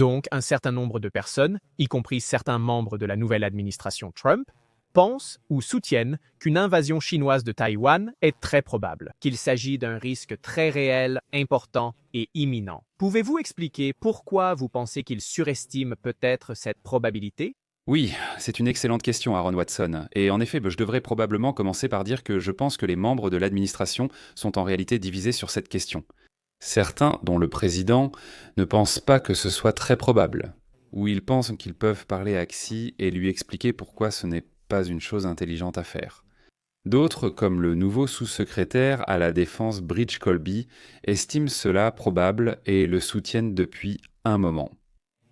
Donc, un certain nombre de personnes, y compris certains membres de la nouvelle administration Trump, pensent ou soutiennent qu'une invasion chinoise de Taïwan est très probable, qu'il s'agit d'un risque très réel, important et imminent. Pouvez-vous expliquer pourquoi vous pensez qu'ils surestiment peut-être cette probabilité? Oui, c'est une excellente question, Aaron Watson. Et en effet, je devrais probablement commencer par dire que je pense que les membres de l'administration sont en réalité divisés sur cette question. Certains, dont le président, ne pensent pas que ce soit très probable, ou ils pensent qu'ils peuvent parler à Xi et lui expliquer pourquoi ce n'est pas une chose intelligente à faire. D'autres, comme le nouveau sous-secrétaire à la défense Bridge Colby, estiment cela probable et le soutiennent depuis un moment.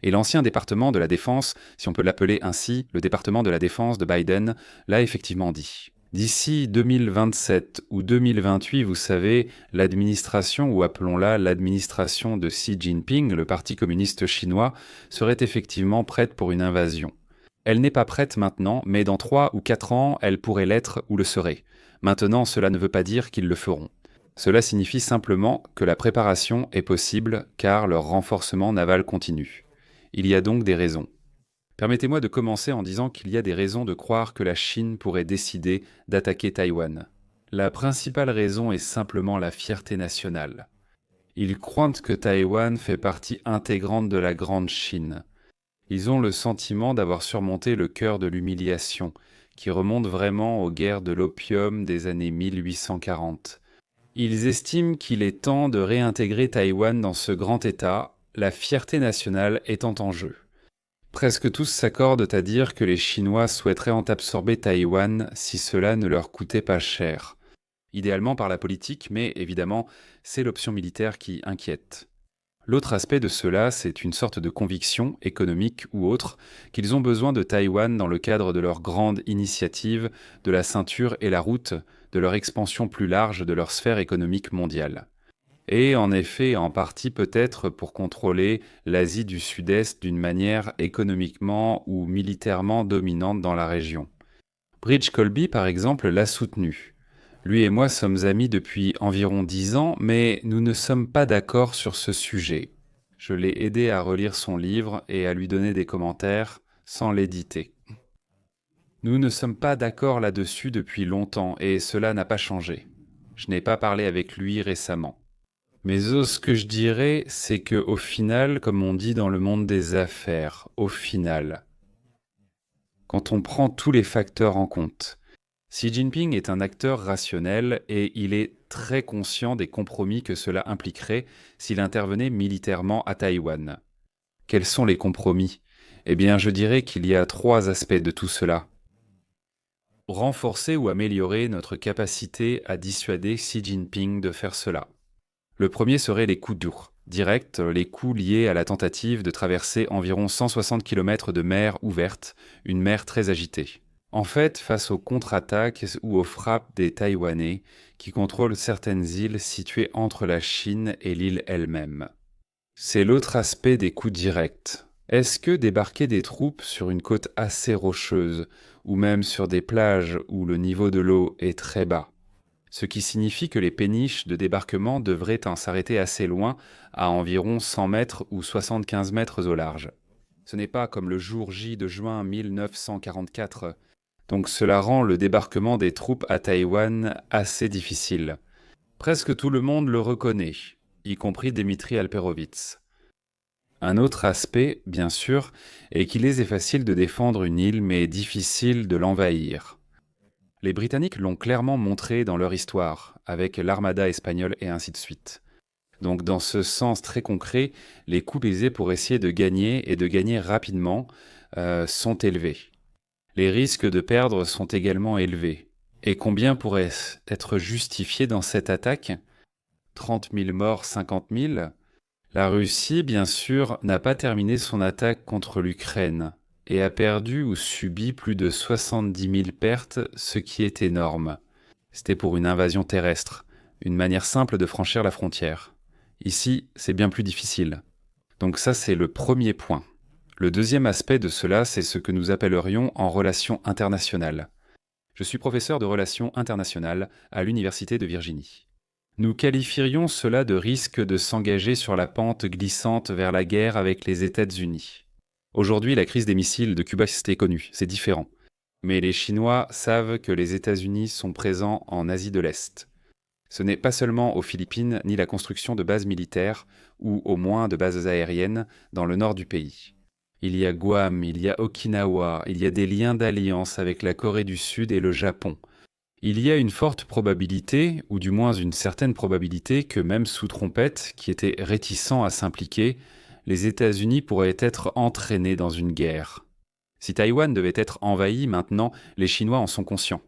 Et l'ancien département de la défense, si on peut l'appeler ainsi, le département de la défense de Biden, l'a effectivement dit. D'ici 2027 ou 2028, vous savez, l'administration, ou appelons-la l'administration de Xi Jinping, le parti communiste chinois, serait effectivement prête pour une invasion. Elle n'est pas prête maintenant, mais dans 3 ou 4 ans, elle pourrait l'être ou le serait. Maintenant, cela ne veut pas dire qu'ils le feront. Cela signifie simplement que la préparation est possible car leur renforcement naval continue. Il y a donc des raisons. Permettez-moi de commencer en disant qu'il y a des raisons de croire que la Chine pourrait décider d'attaquer Taïwan. La principale raison est simplement la fierté nationale. Ils croient que Taïwan fait partie intégrante de la Grande Chine. Ils ont le sentiment d'avoir surmonté le cœur de l'humiliation, qui remonte vraiment aux guerres de l'opium des années 1840. Ils estiment qu'il est temps de réintégrer Taïwan dans ce grand État, la fierté nationale étant en jeu. Presque tous s'accordent à dire que les Chinois souhaiteraient en absorber Taïwan si cela ne leur coûtait pas cher. Idéalement par la politique, mais évidemment, c'est l'option militaire qui inquiète. L'autre aspect de cela, c'est une sorte de conviction, économique ou autre, qu'ils ont besoin de Taïwan dans le cadre de leur grande initiative de la ceinture et la route, de leur expansion plus large de leur sphère économique mondiale. Et en effet, en partie peut-être pour contrôler l'Asie du Sud-Est d'une manière économiquement ou militairement dominante dans la région. Bridge Colby, par exemple, l'a soutenu. Lui et moi sommes amis depuis environ 10 ans, mais nous ne sommes pas d'accord sur ce sujet. Je l'ai aidé à relire son livre et à lui donner des commentaires sans l'éditer. Nous ne sommes pas d'accord là-dessus depuis longtemps et cela n'a pas changé. Je n'ai pas parlé avec lui récemment. Mais ce que je dirais, c'est que au final, comme on dit dans le monde des affaires, au final, quand on prend tous les facteurs en compte, Xi Jinping est un acteur rationnel et il est très conscient des compromis que cela impliquerait s'il intervenait militairement à Taïwan. Quels sont les compromis? Eh bien, je dirais qu'il y a 3 aspects de tout cela. Renforcer ou améliorer notre capacité à dissuader Xi Jinping de faire cela. Le premier serait les coups durs, directs, les coups liés à la tentative de traverser environ 160 km de mer ouverte, une mer très agitée. En fait, face aux contre-attaques ou aux frappes des Taïwanais, qui contrôlent certaines îles situées entre la Chine et l'île elle-même. C'est l'autre aspect des coups directs. Est-ce que débarquer des troupes sur une côte assez rocheuse, ou même sur des plages où le niveau de l'eau est très bas, ce qui signifie que les péniches de débarquement devraient s'arrêter assez loin, à environ 100 mètres ou 75 mètres au large. Ce n'est pas comme le jour J de juin 1944, donc cela rend le débarquement des troupes à Taïwan assez difficile. Presque tout le monde le reconnaît, y compris Dmitri Alperovitz. Un autre aspect, bien sûr, est qu'il est facile de défendre une île, mais difficile de l'envahir. Les Britanniques l'ont clairement montré dans leur histoire, avec l'armada espagnole et ainsi de suite. Donc dans ce sens très concret, les coûts pesés pour essayer de gagner et de gagner rapidement sont élevés. Les risques de perdre sont également élevés. Et combien pourrait être justifié dans cette attaque? 30 000 morts, 50 000? La Russie, bien sûr, n'a pas terminé son attaque contre l'Ukraine et a perdu ou subi plus de 70 000 pertes, ce qui est énorme. C'était pour une invasion terrestre, une manière simple de franchir la frontière. Ici, c'est bien plus difficile. Donc ça, c'est le premier point. Le deuxième aspect de cela, c'est ce que nous appellerions en relations internationales. Je suis professeur de relations internationales à l'Université de Virginie. Nous qualifierions cela de risque de s'engager sur la pente glissante vers la guerre avec les États-Unis. Aujourd'hui, la crise des missiles de Cuba, c'était connu, c'est différent. Mais les Chinois savent que les États-Unis sont présents en Asie de l'Est. Ce n'est pas seulement aux Philippines ni la construction de bases militaires, ou au moins de bases aériennes, dans le nord du pays. Il y a Guam, il y a Okinawa, il y a des liens d'alliance avec la Corée du Sud et le Japon. Il y a une forte probabilité, ou du moins une certaine probabilité, que même sous trompette, qui était réticent à s'impliquer, les États-Unis pourraient être entraînés dans une guerre. Si Taïwan devait être envahi maintenant, les Chinois en sont conscients.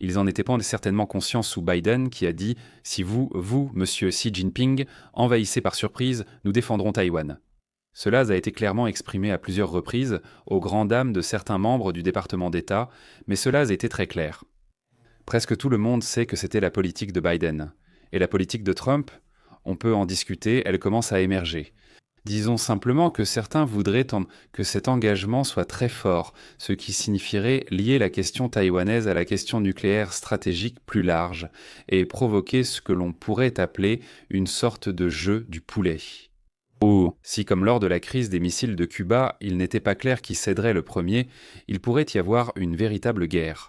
Ils en étaient pas certainement conscients sous Biden qui a dit « Si vous, monsieur Xi Jinping, envahissez par surprise, nous défendrons Taïwan ». Cela a été clairement exprimé à plusieurs reprises, aux grandes dames de certains membres du département d'État, mais cela a été très clair. Presque tout le monde sait que c'était la politique de Biden. Et la politique de Trump, on peut en discuter, elle commence à émerger. Disons simplement que certains voudraient que cet engagement soit très fort, ce qui signifierait lier la question taïwanaise à la question nucléaire stratégique plus large, et provoquer ce que l'on pourrait appeler une sorte de jeu du poulet. Ou, si comme lors de la crise des missiles de Cuba, il n'était pas clair qui céderait le premier, il pourrait y avoir une véritable guerre.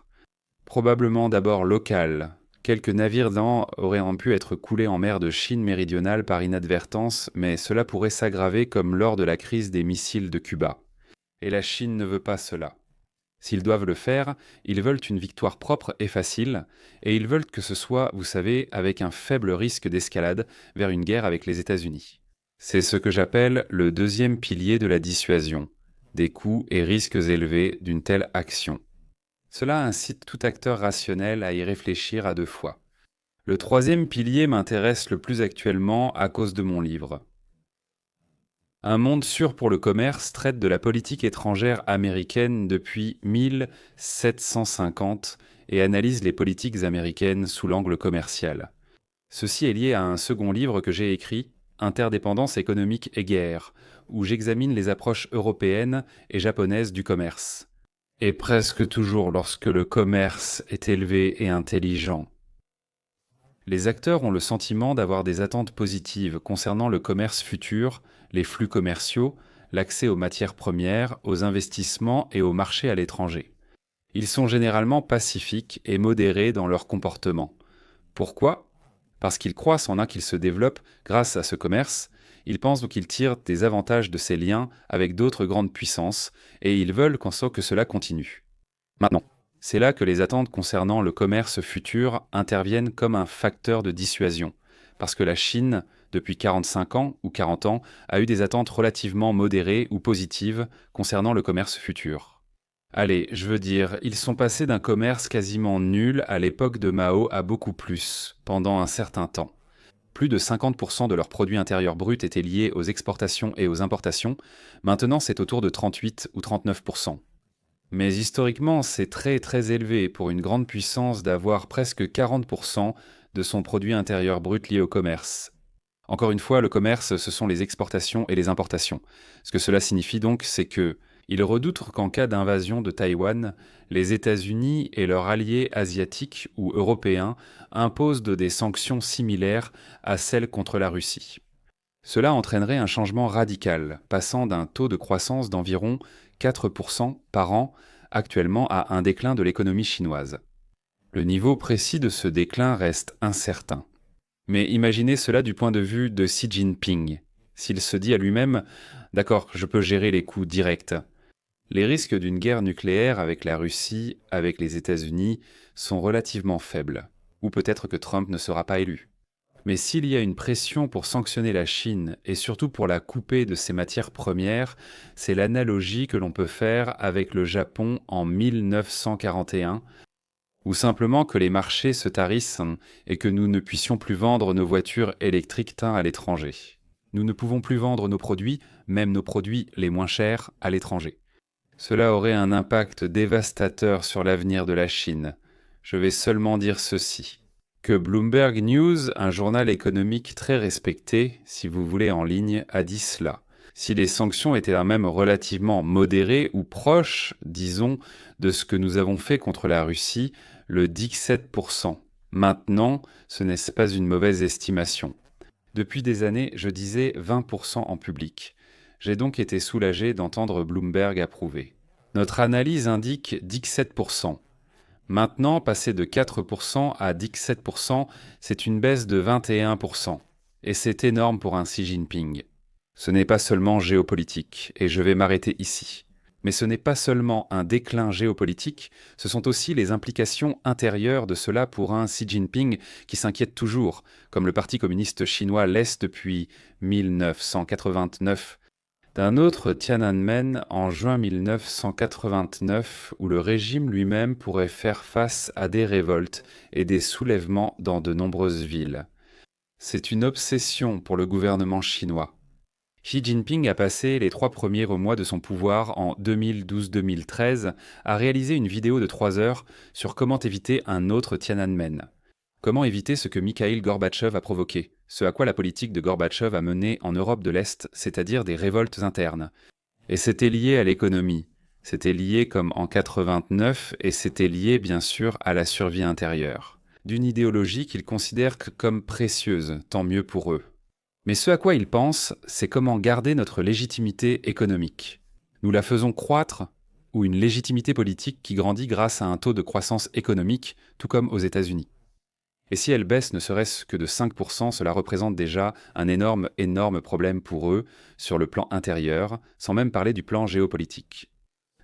Probablement d'abord locale. Quelques navires auraient pu être coulés en mer de Chine méridionale par inadvertance, mais cela pourrait s'aggraver comme lors de la crise des missiles de Cuba. Et la Chine ne veut pas cela. S'ils doivent le faire, ils veulent une victoire propre et facile, et ils veulent que ce soit, vous savez, avec un faible risque d'escalade vers une guerre avec les États-Unis. C'est ce que j'appelle le deuxième pilier de la dissuasion, des coûts et risques élevés d'une telle action. Cela incite tout acteur rationnel à y réfléchir à deux fois. Le troisième pilier m'intéresse le plus actuellement à cause de mon livre. Un monde sûr pour le commerce traite de la politique étrangère américaine depuis 1750 et analyse les politiques américaines sous l'angle commercial. Ceci est lié à un second livre que j'ai écrit, Interdépendance économique et guerre, où j'examine les approches européennes et japonaises du commerce. Et presque toujours lorsque le commerce est élevé et intelligent. Les acteurs ont le sentiment d'avoir des attentes positives concernant le commerce futur, les flux commerciaux, l'accès aux matières premières, aux investissements et aux marchés à l'étranger. Ils sont généralement pacifiques et modérés dans leur comportement. Pourquoi ? Parce qu'ils croient sans un qu'ils se développent grâce à ce commerce, ils pensent donc qu'ils tirent des avantages de ces liens avec d'autres grandes puissances et ils veulent que cela continue. Maintenant, c'est là que les attentes concernant le commerce futur interviennent comme un facteur de dissuasion, parce que la Chine, depuis 45 ans ou 40 ans, a eu des attentes relativement modérées ou positives concernant le commerce futur. Allez, je veux dire, ils sont passés d'un commerce quasiment nul à l'époque de Mao à beaucoup plus, pendant un certain temps. Plus de 50% de leur produit intérieur brut étaient liés aux exportations et aux importations, maintenant c'est autour de 38 ou 39%. Mais historiquement, c'est très très élevé pour une grande puissance d'avoir presque 40% de son produit intérieur brut lié au commerce. Encore une fois, le commerce, ce sont les exportations et les importations. Ce que cela signifie donc, c'est que ils redoutent qu'en cas d'invasion de Taïwan, les États-Unis et leurs alliés asiatiques ou européens imposent des sanctions similaires à celles contre la Russie. Cela entraînerait un changement radical, passant d'un taux de croissance d'environ 4% par an actuellement à un déclin de l'économie chinoise. Le niveau précis de ce déclin reste incertain. Mais imaginez cela du point de vue de Xi Jinping. S'il se dit à lui-même « D'accord, je peux gérer les coûts directs », les risques d'une guerre nucléaire avec la Russie, avec les États-Unis, sont relativement faibles. Ou peut-être que Trump ne sera pas élu. Mais s'il y a une pression pour sanctionner la Chine, et surtout pour la couper de ses matières premières, c'est l'analogie que l'on peut faire avec le Japon en 1941, ou simplement que les marchés se tarissent et que nous ne puissions plus vendre nos voitures électriques à l'étranger. Nous ne pouvons plus vendre nos produits, même nos produits les moins chers, à l'étranger. Cela aurait un impact dévastateur sur l'avenir de la Chine. Je vais seulement dire ceci. Que Bloomberg News, un journal économique très respecté, si vous voulez en ligne, a dit cela. Si les sanctions étaient même relativement modérées ou proches, disons, de ce que nous avons fait contre la Russie, le 17%, Maintenant, ce n'est pas une mauvaise estimation. Depuis des années, je disais 20% en public. J'ai donc été soulagé d'entendre Bloomberg approuver. Notre analyse indique 17%. Maintenant, passer de 4% à 17%, c'est une baisse de 21%. Et c'est énorme pour un Xi Jinping. Ce n'est pas seulement géopolitique, et je vais m'arrêter ici. Mais ce n'est pas seulement un déclin géopolitique, ce sont aussi les implications intérieures de cela pour un Xi Jinping qui s'inquiète toujours, comme le Parti communiste chinois laisse depuis 1989, d'un autre Tiananmen en juin 1989 où le régime lui-même pourrait faire face à des révoltes et des soulèvements dans de nombreuses villes. C'est une obsession pour le gouvernement chinois. Xi Jinping a passé les 3 premiers mois de son pouvoir en 2012-2013 à réaliser une vidéo de 3 heures sur comment éviter un autre Tiananmen. Comment éviter ce que Mikhaïl Gorbatchev a provoqué, ce à quoi la politique de Gorbatchev a mené en Europe de l'Est, c'est-à-dire des révoltes internes. Et c'était lié à l'économie, c'était lié comme en 89 et c'était lié bien sûr à la survie intérieure, d'une idéologie qu'ils considèrent comme précieuse, tant mieux pour eux. Mais ce à quoi ils pensent, c'est comment garder notre légitimité économique. Nous la faisons croître ou une légitimité politique qui grandit grâce à un taux de croissance économique, tout comme aux États-Unis. Et si elle baisse ne serait-ce que de 5%, cela représente déjà un énorme problème pour eux sur le plan intérieur, sans même parler du plan géopolitique.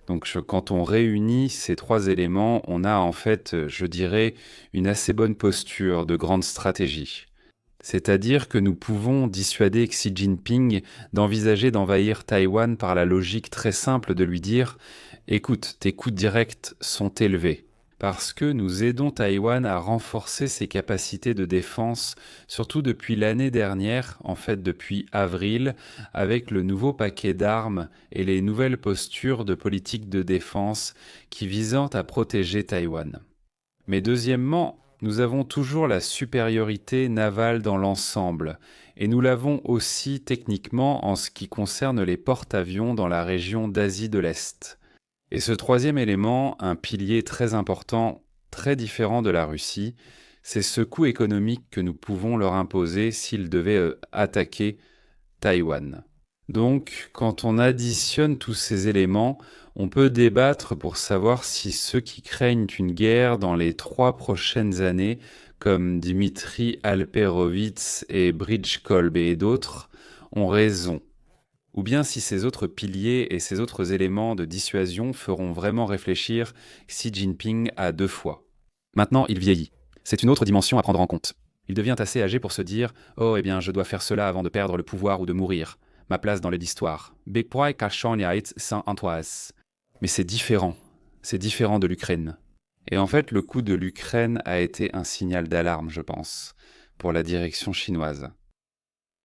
Donc quand on réunit ces 3 éléments, on a en fait, je dirais, une assez bonne posture de grande stratégie. C'est-à-dire que nous pouvons dissuader Xi Jinping d'envisager d'envahir Taïwan par la logique très simple de lui dire « Écoute, tes coûts directs sont élevés ». Parce que nous aidons Taïwan à renforcer ses capacités de défense, surtout depuis l'année dernière, en fait depuis avril, avec le nouveau paquet d'armes et les nouvelles postures de politique de défense qui visant à protéger Taïwan. Mais deuxièmement, nous avons toujours la supériorité navale dans l'ensemble, et nous l'avons aussi techniquement en ce qui concerne les porte-avions dans la région d'Asie de l'Est. Et ce troisième élément, un pilier très important, très différent de la Russie, c'est ce coût économique que nous pouvons leur imposer s'ils devaient attaquer Taïwan. Donc, quand on additionne tous ces éléments, on peut débattre pour savoir si ceux qui craignent une guerre dans les 3 prochaines années, comme Dmitri Alperovitz et Bridge Kolb et d'autres, ont raison. Ou bien si ces autres piliers et ces autres éléments de dissuasion feront vraiment réfléchir Xi Jinping à 2 fois. Maintenant, il vieillit. C'est une autre dimension à prendre en compte. Il devient assez âgé pour se dire « Oh, eh bien, je dois faire cela avant de perdre le pouvoir ou de mourir. Ma place dans l'histoire. Mais c'est différent. C'est différent de l'Ukraine. Et en fait, le coup de l'Ukraine a été un signal d'alarme, je pense, pour la direction chinoise.